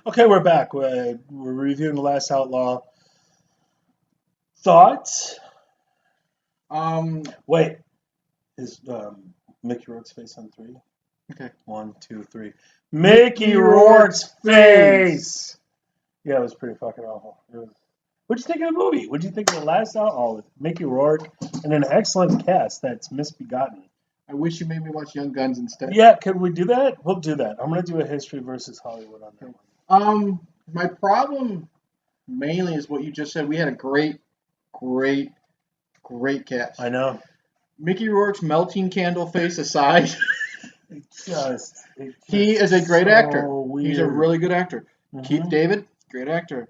Okay, we're back. We're reviewing The Last Outlaw. Thoughts? Um, Wait, is Mickey Rourke's face on three? okay. One, two, three. Mickey Mickey Rourke's Rourke's face. face! Yeah, it was pretty fucking awful. What'd you think of the movie? What'd you think of The Last Outlaw with Mickey Rourke and an excellent cast that's misbegotten? I wish you made me watch Young Guns instead. Yeah, could we do that? We'll do that. I'm going to do a history versus Hollywood on that Okay. one. My problem mainly is what you just said. We had a great, great cast. I know. Mickey Rourke's melting candle face aside, It's he is just a great actor. so He's a weird. really good actor. Keith Hmm. David, great actor.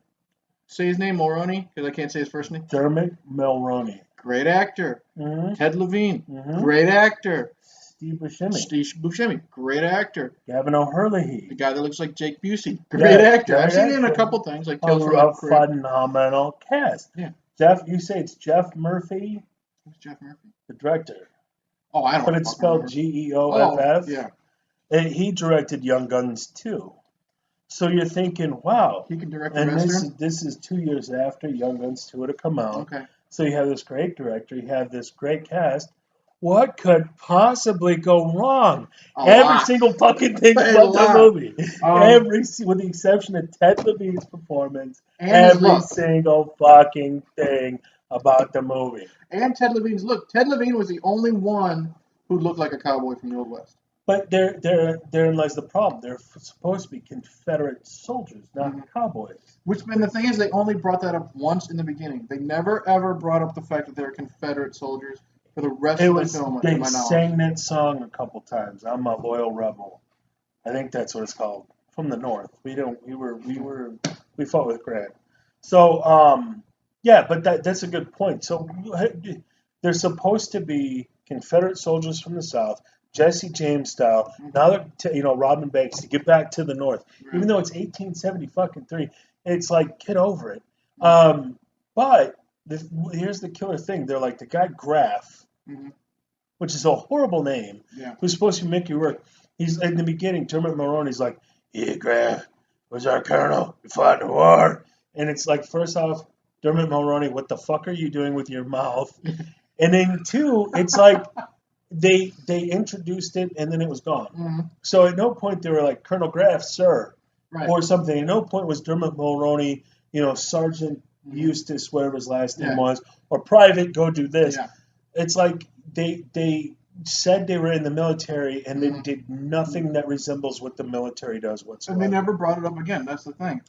Say his name, Mulroney, because I can't say his first name. Dermot Mulroney. Great actor. Hmm. Ted Levine, Hmm. great actor. Steve Buscemi. Steve Buscemi, great actor. Gavin The O'Hurley. guy that looks like Jake Busey, great Yeah, actor. I've great seen him in a actor. couple things, like A, Tales from the a Crypt. phenomenal cast. Yeah, Jeff, you say it's Jeff Murphy, who's Jeff Murphy? the director, Oh, I but don't it's fucking spelled remember. Oh, Geoff. yeah, And he directed Young Guns too. So you're thinking, wow. he can direct a And this western. is this is 2 years after Young Guns 2 had come out. Okay, So you have this great director, you have this great cast. What could possibly go wrong? a Every lot, single fucking thing a about the lot. movie. Um, With the exception of Ted Levine's performance, and his every look, single fucking thing about the movie. and Ted Levine's look. Ted Levine was the only one who looked like a cowboy from the Old West. But therein lies the problem. They're supposed to be Confederate soldiers, not Hmm. cowboys. Which, and the thing is, they only brought that up once in the beginning. They never ever brought up the fact that they're Confederate soldiers for the rest It of the was film, to they my knowledge. sang that song a couple times. I'm a loyal rebel. I think that's what it's called. From the north. We fought with Grant. So yeah, but that's a good point. So they're supposed to be Confederate soldiers from the south, Jesse James style. Now Hmm. they're Robin Banks to get back to the north. Right. Even though it's 1870 fucking three, it's like get over it. Hmm. But here's the killer thing. They're like the guy Graff, Hmm. which is a horrible name, Yeah. who's supposed to be Mickey Rourke. He's in the beginning. Dermot Mulroney's like, "Yeah, Graf, was our colonel? We fought in the war." And it's like, first off, Dermot Mulroney, what the fuck are you doing with your mouth? And then two, it's like they introduced it and then it was gone. Hmm. So at no point they were like Colonel Graff, sir, Right. or something. At no point was Dermot Mulroney, Sergeant Hmm. Eustace, whatever his last name Yeah. was, or Private, go do this. Yeah. It's like they said they were in the military and then Hmm. did nothing that resembles what the military does And they whatsoever. never brought it up again. That's the thing.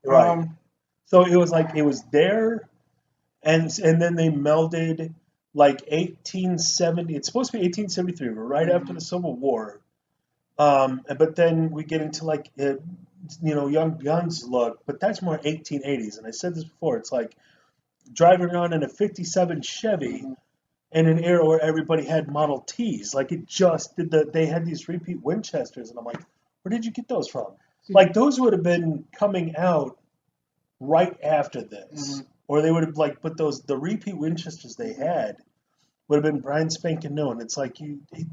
Right. Um, So it was like it was there, and then they melded like 1870. It's supposed to be 1873, right after mhm. the Civil War. But then we get into like Young Guns look, but that's more 1880s. And I said this before. It's like driving around in a '57 Chevy Mhm. in an era where everybody had Model Ts. Like it just did they had these repeat Winchesters, and I'm like, where did you get those from? See, Like those would have been coming out right after this, mhm. or they would have like put the repeat Winchesters they had would have been brand spanking new. And it's like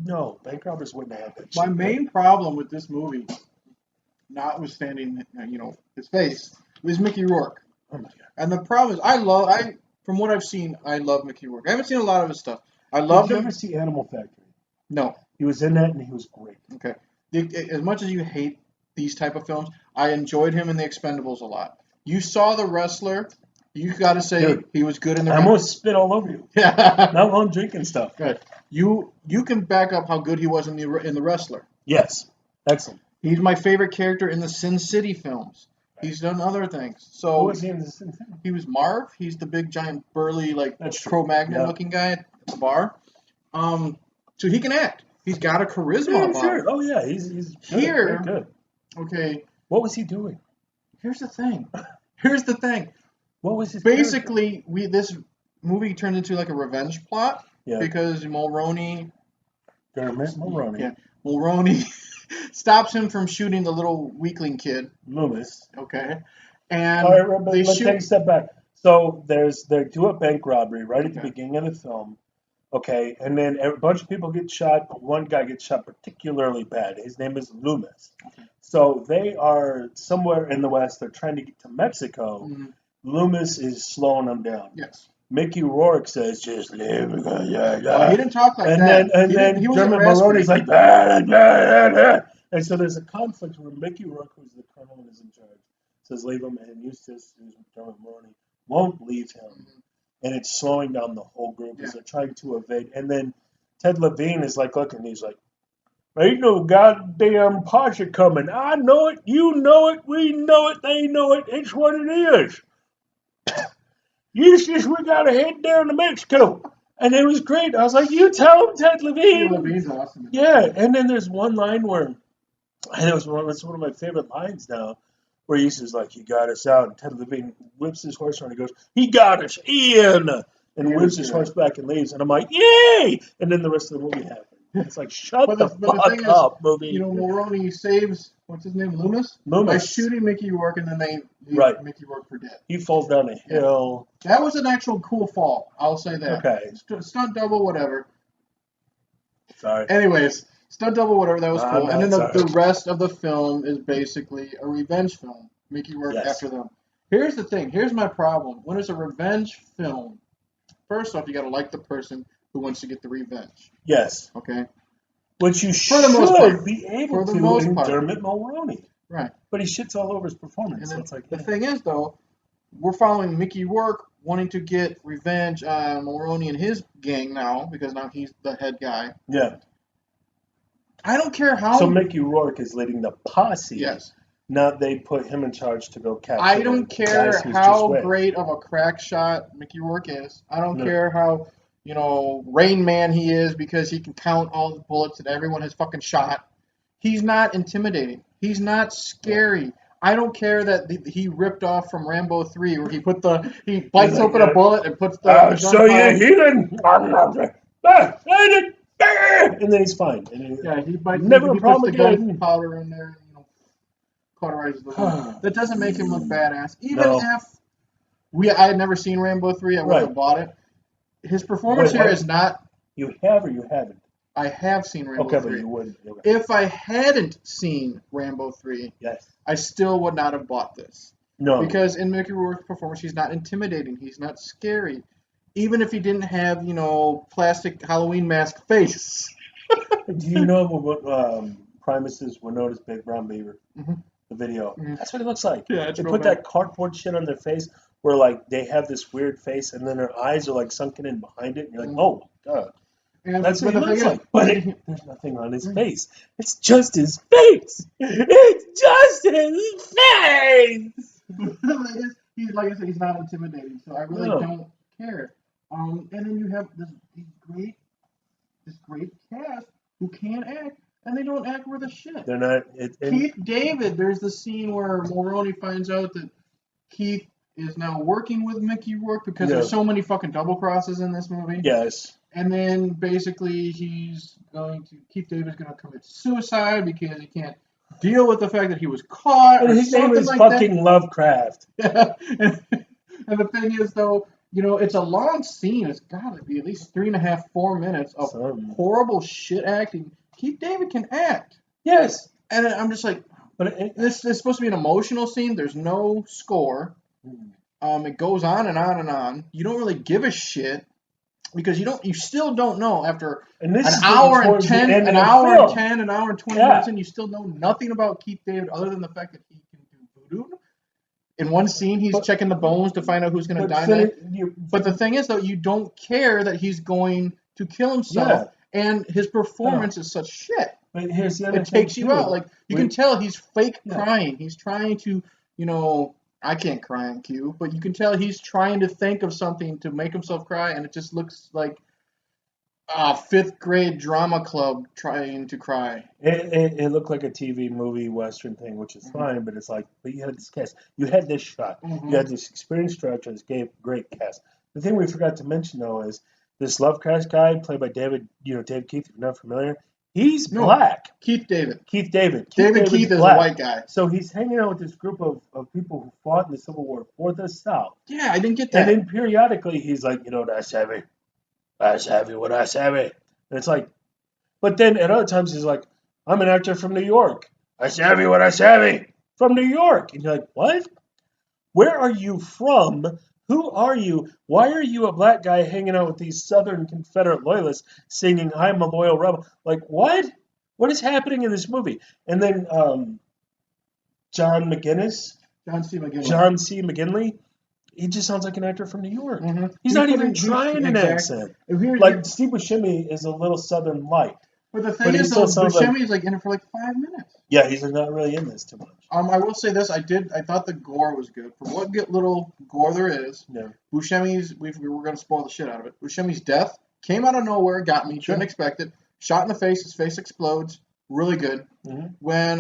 no, bank robbers wouldn't have that My shit. main problem with this movie, notwithstanding, his face, was Mickey Rourke. Oh my god. And the problem is, from what I've seen, I love Mickey Rourke. I haven't seen a lot of his stuff. I Did loved you him. ever see Animal Factory? No. He was in that and he was great. Okay. As much as you hate these type of films, I enjoyed him in The Expendables a lot. You saw The Wrestler. You got to say Dude, he was good in The I Wrestler. almost spit all over you. Yeah. Not while I'm drinking stuff. Good. You can back up how good he was in the Wrestler. Yes. Excellent. He's my favorite character in the Sin City films. He's done other things. Who So was he in this? he was Marv. He's the big giant burly like That's true. Cro-Magnon Yeah. looking guy at the bar. So he can act. He's got a charisma Yeah, about sure. him. Oh yeah, he's good. Here, Very good. okay, What was he doing? here's the thing. Here's the thing. What was his character? Basically, this movie turned into like a revenge plot Yeah. because Mulroney, Dermot Mulroney. yeah, Mulroney stops him from shooting the little weakling kid. Loomis. Okay, and All right, but they let's take a shoot. step back. So they do a bank robbery right at the Okay. beginning of the film. Okay, and then a bunch of people get shot, but one guy gets shot particularly bad. His name is Loomis. So they are somewhere in the West. They're trying to get to Mexico. Mm-hmm. Loomis is slowing them down. Yes. Mickey Rourke says, "Just live, He didn't talk like and that. then He wasn't Dermot raspy. Mulroney's like, "Blah, blah, blah." And so there's a conflict where Mickey Rourke, who's the colonel and is in charge, says leave him, and Eustace, who's Dermot Mulroney, won't leave him, and it's slowing down the whole group as they're trying to evade. And then Ted Levine is like looking, he's like, "Ain't no goddamn Pasha coming. I know it, you know it, we know it, they know it. It's what it is. Eustace, we gotta head down to Mexico." And it was great. I was like, "You tell him, Ted Levine." Levine's awesome. Yeah, and then there's one line where, and it's one of my favorite lines now, where Eustace is like, "He got us out," and Ted Levine whips his horse around and he goes, "He got us in," and whips his horse back and leaves. And I'm like, "Yay!" And then the rest of the movie happened. It's like, shut the fuck up, movie. Mulroney saves, what's his name, Loomis? By shooting Mickey Rourke, and then they leave Mickey Rourke for dead. He falls down a hill. That was an actual cool fall. I'll say that. Okay. Stunt double, whatever. Sorry. Anyways, stunt double, whatever. That was cool. And then sorry. the rest of the film is basically a revenge film. Mickey Rourke after them. Here's the thing. Here's my problem. When it's a revenge film, first off, you got to like the person who wants to get the revenge. Yes. Okay. Which you should be able to in Dermot Mulroney. Right. But he shits all over his performance. So it's like, the thing is, though, we're following Mickey Rourke wanting to get revenge on Mulroney and his gang now, because now he's the head guy. Yeah. I don't care how... So Mickey Rourke is leading the posse. Yes. Now they put him in charge to go capture. I don't care how great of a crack shot Mickey Rourke is. I don't care how, Rain Man he is, because he can count all the bullets that everyone has fucking shot. He's not intimidating. He's not scary. I don't care that he ripped off from Rambo 3, where he bites open a bullet and puts the... So you're healing? And then he's fine. And he bites never he a problem puts the again. gunpowder in there, cauterizes the wound. That doesn't make him look badass. Even if I had never seen Rambo 3, I wouldn't have bought it. His performance here is not... You have or you haven't? I have seen Rambo 3. But you wouldn't. Okay. If I hadn't seen Rambo 3, I still would not have bought this. No. Because in Mickey Rourke's performance, he's not intimidating. He's not scary. Even if he didn't have, plastic Halloween mask face. Do you know what Primus's Winona's Big Brown Beaver? Mm-hmm. The video. Mm-hmm. That's what it looks like. Yeah, they put that cardboard shit on their face where, like, they have this weird face and then their eyes are, like, sunken in behind it. And you're like, oh, God. And that's what it looks like. But there's nothing on his face. It's just his face. It's just his face. Like I said, he's not intimidating, so I really don't care. And then you have this great cast who can act, and they don't act worth a shit. They're not. Keith David. There's the scene where Mulroney finds out that Keith is now working with Mickey Rourke because there's so many fucking double crosses in this movie. Yes. And then basically Keith David's going to commit suicide because he can't deal with the fact that he was caught. And his name is fucking Lovecraft. Yeah. And the thing is, though, it's a long scene. It's got to be at least 3.5, 4 minutes of horrible shit acting. Keith David can act. Yes. And I'm just like, but this is supposed to be an emotional scene. There's no score. It goes on and on and on. You don't really give a shit. Because you still don't know after an hour and 10, an hour and 20 minutes in, you still know nothing about Keith David other than the fact that he can do voodoo. In one scene, he's checking the bones to find out who's going to die next. But the thing is, though, you don't care that he's going to kill himself, and his performance is such shit. But here's the other thing. It takes you out. Like you can tell he's fake crying. He's trying to, I can't cry on cue, but you can tell he's trying to think of something to make himself cry, and it just looks like a 5th grade drama club trying to cry. It looked like a TV movie Western thing, which is fine, but it's like, but you had this cast. You had this shot. You had this experienced director. This great cast. The thing we forgot to mention, though, is this Lovecraft guy, played by David Keith, if you're not familiar, he's black. Keith David. David Keith is a white guy. So he's hanging out with this group of people who fought in the Civil War for the South. Yeah, I didn't get that. And then periodically he's like, that's heavy. I savvy what I savvy. And it's like, but then at other times he's like, I'm an actor from New York. I savvy what I savvy from New York. And you're like, what? Where are you from? Who are you? Why are you a black guy hanging out with these Southern Confederate loyalists singing I'm a loyal rebel? Like, what? What is happening in this movie? And then John McGinnis, John C. McGinley. John C. McGinley, he just sounds like an actor from New York. Mm-hmm. He's not even trying an accent. Like Steve Buscemi is a little Southern light. But the thing is, though, Buscemi is like in it for like 5 minutes. Yeah, he's not really in this too much. I will say this: I thought the gore was good for what little gore there is. Yeah. Buscemi's, we were going to spoil the shit out of it. Buscemi's death came out of nowhere, got me, didn't expect it. Shot in the face, his face explodes, really good. Mm-hmm. When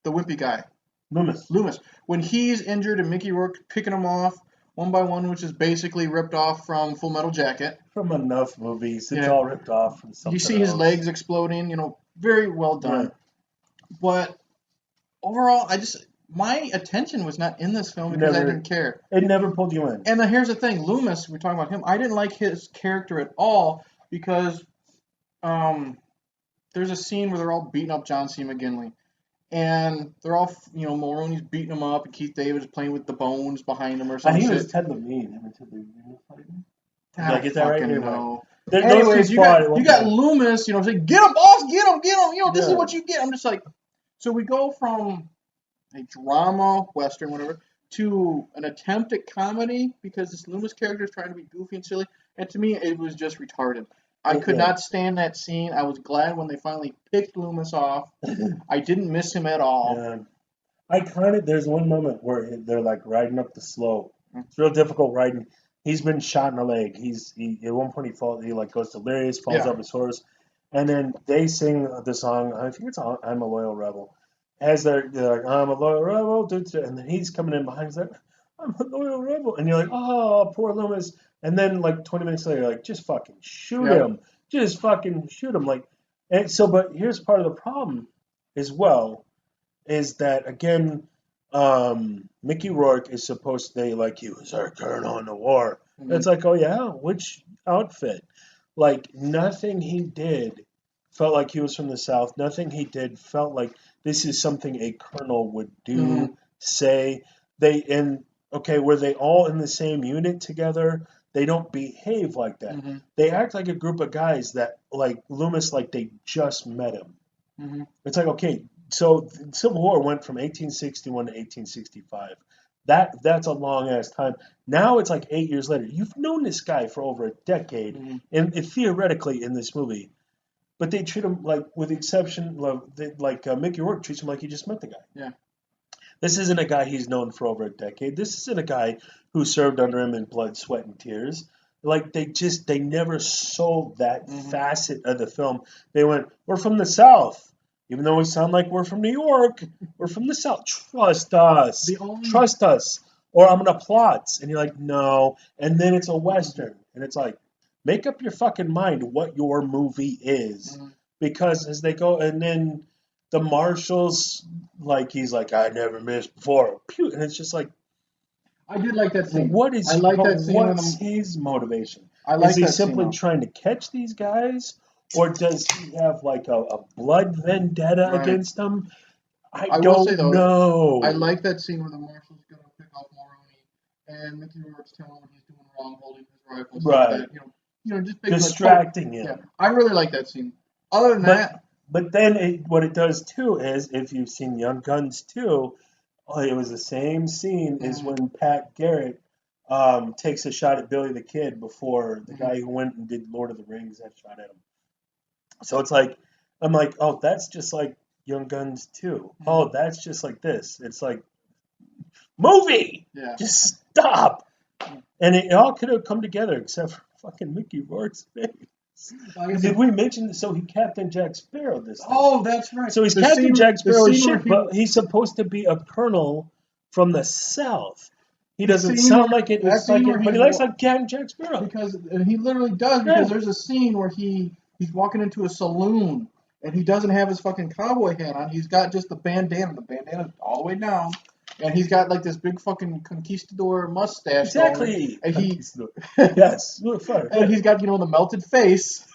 the wimpy guy, Loomis, when he's injured and Mickey Rourke picking him off one by one, which is basically ripped off from Full Metal Jacket. From enough movies, it's all ripped off from something. You see his legs exploding, very well done. Right. But overall, my attention was not in this film because I didn't care. It never pulled you in. And here's the thing, Loomis, we're talking about him. I didn't like his character at all because there's a scene where they're all beating up John C. McGinley. And they're all, Mulroney's beating him up, and Keith David is playing with the bones behind him or something. I think it was Ted Levine. Him and Ted Levine were fighting. Did I get that right? No. Anyways, you got Loomis, saying, get him, boss, get him. This is what you get. I'm just like, so we go from a drama, Western, whatever, to an attempt at comedy because this Loomis character is trying to be goofy and silly. And to me, it was just retarded. I could not stand that scene. I was glad when they finally picked Loomis off. I didn't miss him at all. Yeah. There's one moment where they're like riding up the slope. It's real difficult riding. He's been shot in the leg. At one point he goes delirious, falls off his horse, and then they sing the song. I think it's "I'm a Loyal Rebel." As they're like, "I'm a loyal rebel," and then he's coming in behind. He's like, "I'm a loyal rebel," and you're like, "Oh, poor Loomis." And then 20 minutes later, you're like, "Just fucking shoot him! Just fucking shoot him!" But here's part of the problem, as well, is that again. Mickey Rourke is supposed to be he was our colonel in the war. Mm-hmm. It's like, oh yeah, which outfit? Nothing he did felt like he was from the South. Nothing he did felt like this is something a colonel would do, say. Were they all in the same unit together? They don't behave like that. Mm-hmm. They act like a group of guys that, Loomis, they just met him. Mm-hmm. It's like, okay, so the Civil War went from 1861 to 1865. That's a long-ass time. Now it's 8 years later. You've known this guy for over a decade, and theoretically in this movie. But they treat him with the exception of, Mickey Rourke treats him like he just met the guy. Yeah. This isn't a guy he's known for over a decade. This isn't a guy who served under him in blood, sweat, and tears. They never sold that facet of the film. They went, we're from the South. Even though we sound like we're from New York, we're from the South. Trust us. Trust us. Or I'm going to plot. And you're like, no. And then it's a Western. And it's like, make up your fucking mind what your movie is. Mm-hmm. Because as they go, and then the marshals, he's like, I never missed before. And it's just like. I did like that scene. What's his motivation? Is he simply trying to catch these guys? Or does he have a blood vendetta against them? I don't know. I like that scene where the marshal's going to pick off Mulroney and Mickey Rourke's telling him what he's doing wrong, holding his rifle. Right. That, just distracting him. Yeah, I really like that scene. Other than that. But then what it does too is, if you've seen Young Guns 2, it was the same scene as when Pat Garrett takes a shot at Billy the Kid before the guy who went and did Lord of the Rings had shot at him. So it's I'm like, oh, that's just like Young Guns 2. Mm-hmm. Oh, that's just like this. It's movie! Yeah. Just stop! And it all could have come together except for fucking Mickey Rourke's face. Did we mention, so he Captain Jack Sparrow this time? Oh, that's right. So he's Captain Jack Sparrow as shit, but he's supposed to be a colonel from the South. He doesn't sound like it, but he likes Captain Jack Sparrow. And he literally does, because there's a scene where he's walking into a saloon, and he doesn't have his fucking cowboy hat on. He's got just the bandana. The bandana's all the way down, and he's got like this big fucking conquistador mustache. Exactly. And Yes. Fine. and he's got the melted face.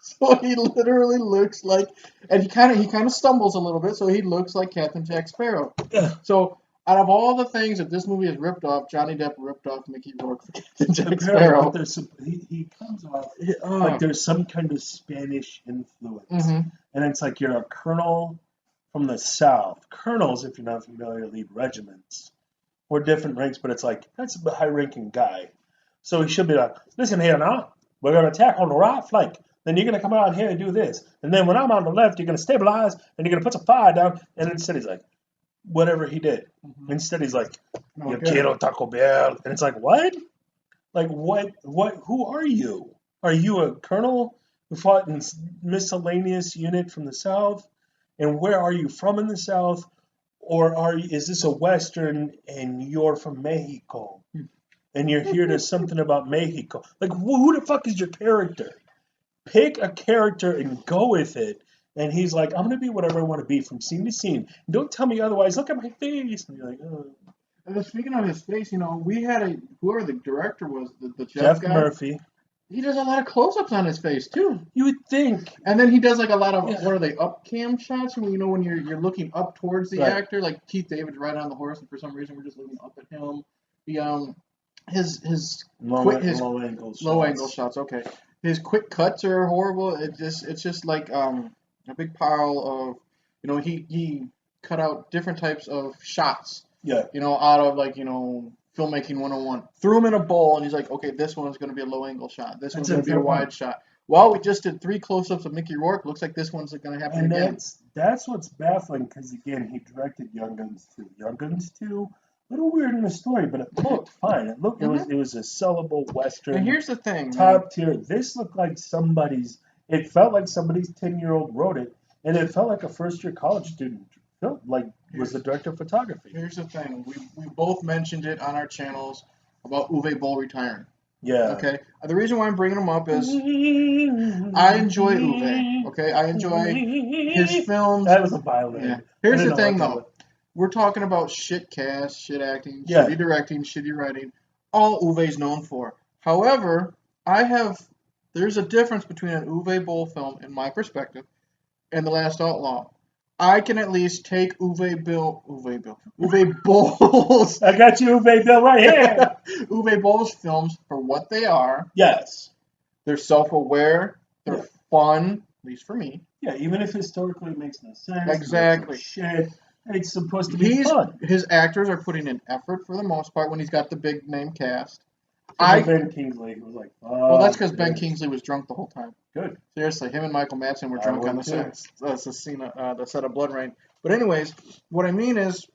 So he literally looks like, and he kind of stumbles a little bit, so he looks like Captain Jack Sparrow. Yeah. So out of all the things that this movie has ripped off, Johnny Depp ripped off Mickey Rourke for Captain Jack Apparently, Sparrow. but he comes off like there's some kind of Spanish influence, Mhm. and it's like you're a colonel from the South. Colonels, if you're not familiar, lead regiments or different ranks, but it's like that's a high-ranking guy, so he should be like, listen here now, we're gonna attack on the right flank. Then you're gonna come out here and do this, and then when I'm on the left, you're gonna stabilize and you're gonna put some fire down. And instead, he's like, whatever he did. Mhm. Instead, he's like, No, "Yo good. quiero Taco Bell," and it's like, what? Like, what? Who are you? Are you a colonel who fought in miscellaneous unit from the South? And where are you from in the South? Or is this a Western and you're from Mexico? And you're here to something about Mexico? Like, who the fuck is your character? Pick a character and go with it. And he's like, I'm going to be whatever I want to be from scene to scene. And don't tell me otherwise. Look at my face. And you're like, oh. Speaking of his face, we had whoever the director was, the Jeff guy. Murphy. He does a lot of close-ups on his face too. You would think. And then he does like a lot of Yeah. what are they, up cam shots? When you're looking up towards the Right. actor, like Keith David's right on the horse, and for some reason we're just looking up at him. The his Low angle shots. Okay, his quick cuts are horrible. It's just like a big pile of he cut out different types of shots. Yeah. Out of like filmmaking 101. Threw them in a bowl, and he's like, okay, this one's going to be a low angle shot. This one's going to be a wide shot. Well, we just did 3 close-ups of Mickey Rourke. Looks like this one's going to happen again. And that's what's baffling, because again, he directed Young Guns 2. Young Guns 2, a little weird in the story, but it looked fine. It was a sellable Western. And here's the thing, top tier. This looked like somebody's. It felt like somebody's 10-year-old wrote it, and it felt like a first-year college student was the director of photography. Here's the thing. We both mentioned it on our channels about Uwe Boll retiring. Yeah. Okay. The reason why I'm bringing him up is I enjoy Uwe. Okay. I enjoy his films. That was a violin. Yeah. Here's the thing, though. We're talking about shit cast, shit acting, shitty directing, shitty writing. All Uwe's known for. However, there's a difference between an Uwe Boll film, in my perspective, and The Last Outlaw. I can at least take Uwe Boll's. I got you, Uwe Bill, right here. Uwe Boll's films for what they are. Yes. They're self-aware. They're fun, at least for me. Yeah, even if historically it makes no sense. Exactly. Shit. It's supposed to be fun. His actors are putting in effort for the most part when he's got the big name cast. Ben Kingsley was like, oh. Well, that's because Ben Kingsley was drunk the whole time. Good. Seriously, him and Michael Madsen were drunk on the set of Blood Rain. But anyways, what I mean is,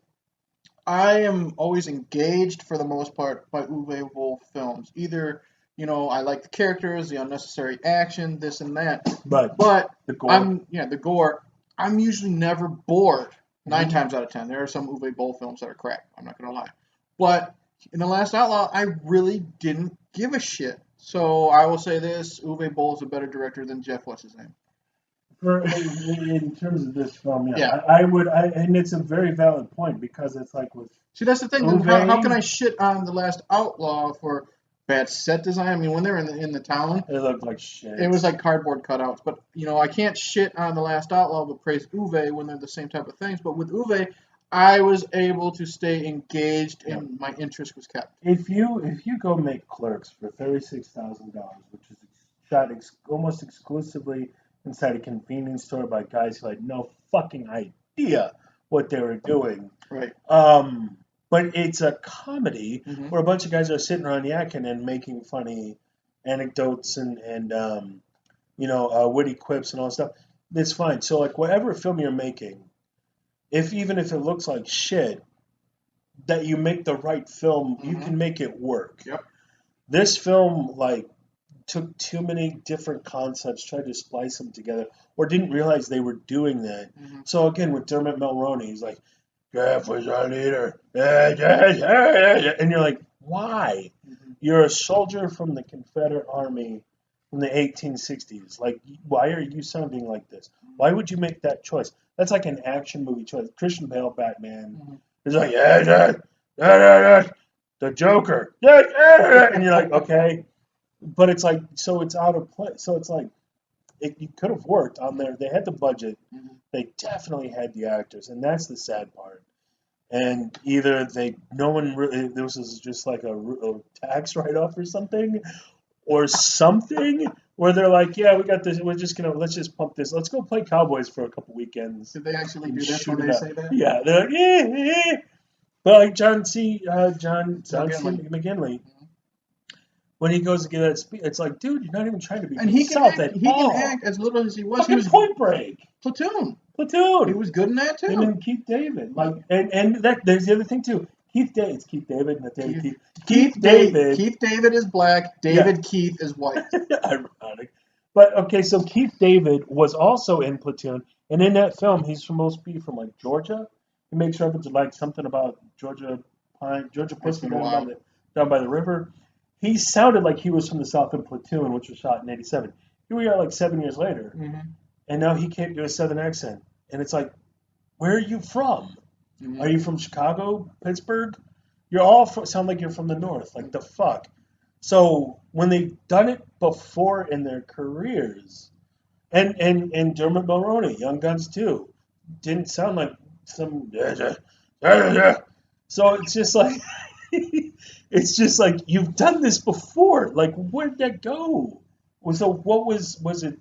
I am always engaged for the most part by Uwe Boll films. Either, I like the characters, the unnecessary action, this and that. But the gore. the gore. I'm usually never bored. 9 times out of 10. There are some Uwe Boll films that are crap. I'm not gonna lie. But in The Last Outlaw, I really didn't give a shit. So I will say this: Uwe Boll is a better director than Jeff. What's his name? In terms of this film, I would, and it's a very valid point, because it's like with. See, that's the thing. How can I shit on The Last Outlaw for bad set design? I mean, when they're in the town, it looked like shit. It was like cardboard cutouts. But I can't shit on The Last Outlaw but praise Uwe when they're the same type of things. But with Uwe, I was able to stay engaged, and my interest was kept. If you go make Clerks for $36,000, which is shot almost exclusively inside a convenience store by guys who had no fucking idea what they were doing, right? But it's a comedy where a bunch of guys are sitting around yakking and making funny anecdotes and witty quips and all that stuff. It's fine. So like whatever film you're making, even if it looks like shit, that you make the right film, you can make it work. Yep. This film took too many different concepts, tried to splice them together, or didn't realize they were doing that. So again, with Dermot Mulroney, he's like, Jeff was our leader. And you're like, why? You're a soldier from the Confederate Army from the 1860s. Like, why are you sounding like this? Why would you make that choice? That's like an action movie choice. Christian Bale, Batman, He's like, yeah, the Joker. Yeah, and you're like, okay. But it's like, so it's out of place. So it's like, it could have worked on there. They had the budget. Mhm. They definitely had the actors. And that's the sad part. And either no one really, this was just like a tax write off or something, or something where they're like, yeah, we got this. Let's just pump this. Let's go play Cowboys for a couple weekends Did they actually and do this when shoot it they up. say that? Yeah, they're like, But like John C. McGinley. McGinley, when he goes to give that speech, it's like, dude, you're not even trying to be And he can yourself act. at He can all. act as little as he was. He Fucking was Point Break, Platoon. He Platoon, was good in that him too. and Keith David. Like, and that there's the other thing too. It's Keith David, not David Keith. Keith David. Keith David is black. Yeah. David Keith is white. Ironic. But okay, so Keith David was also in Platoon, and in that film, he's supposed to be from like Georgia. He makes reference to like something about Georgia pine, Georgia It's pussy been a while. down by the river. He sounded like he was from the South in Platoon, which was shot in '87. Here we are, like 7 years later, Mm-hmm. and now he can't do a Southern accent, and it's like, where are you from? Mm-hmm. Are you from Chicago, Pittsburgh? You're all sound like you're from the North. Like the fuck. So when they've done it before in their careers, and Dermot Mulroney, Young Guns too, didn't sound like some. So it's just like it's just like you've done this before. Like where'd that go? So what was it?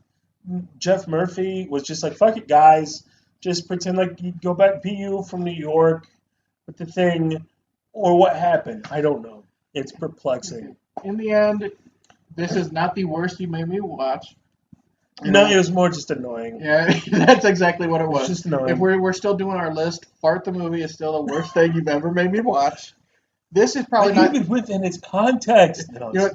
Jeff Murphy was just like fuck it, guys. Just pretend like you go back, be you from New York with the thing, or what happened? I don't know. It's perplexing. In the end, this is not the worst you made me watch. No, it was more just annoying. Yeah, that's exactly what it was. It's just annoying. If we're still doing our list, Fart the movie is still the worst thing you've ever made me watch. This is probably But not. even within its context. No, You know,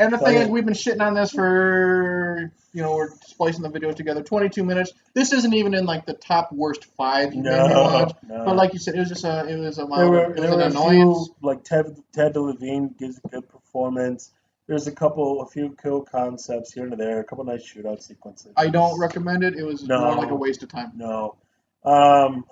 and the thing Go is, ahead. we've been shitting on this for, we're splicing the videos together, 22 minutes. This isn't even in like the top worst 5 you made me watch. No. But like you said, it was just a there mild, were it was there an were a annoyance. few like Ted Levine gives a good performance. There's a few cool concepts here and there, a couple nice shootout sequences. I don't recommend it. It was No. more like a waste of time. No,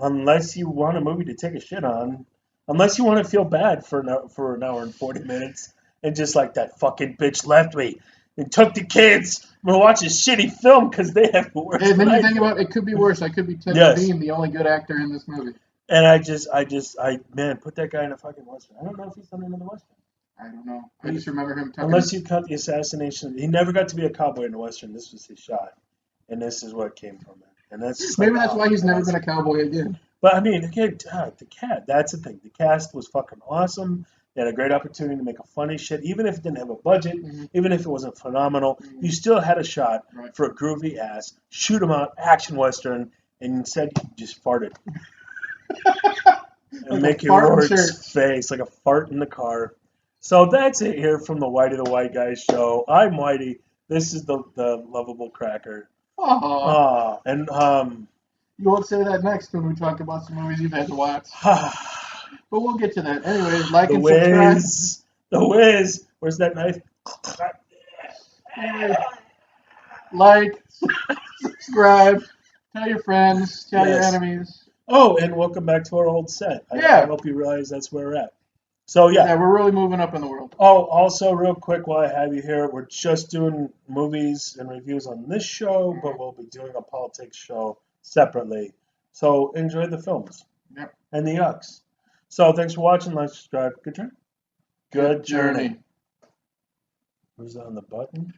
unless you want a movie to take a shit on, unless you want to feel bad for an hour and 40 minutes, and just like that fucking bitch left me and took the kids. I'm gonna watch a shitty film because they have worse. And then than you I think do. about it, could be worse. I could be Ted Yes. Levine, the only good actor in this movie. And man, put that guy in a fucking western. I don't know if he's done another western. I don't know. I just remember him talking. Unless you cut the assassination, he never got to be a cowboy in a western. This was his shot, and this is what came from it. And that's just Maybe like, that's oh, why he's never guys. been a cowboy again. But I mean, again, the cat. That's the thing. The cast was fucking awesome. They had a great opportunity to make a funny shit, even if it didn't have a budget, Mhm. even if it wasn't phenomenal. Mhm. You still had a shot Right. for a groovy ass shoot 'em out action western, and instead you just farted and Like a Mickey fart in Rourke's church. face like a fart in the car. So that's it here from the Whitey the White Guy show. I'm Whitey. This is the lovable cracker. Aw. And You won't say that next when we talk about some movies you've had to watch. But we'll get to that. Anyways, like the and subscribe. Wiz, the Wiz. Where's that knife? Anyways, like, subscribe, tell your friends, tell your Yes. enemies. Oh, and welcome back to our old set. Yeah. I hope you realize that's where we're at. So yeah. Yeah, we're really moving up in the world. Oh, also, real quick, while I have you here, we're just doing movies and reviews on this show, but we'll be doing a politics show separately. So enjoy the films Yep. and the yucks. So thanks for watching. Like, subscribe. Good journey. Good journey. Who's on the button?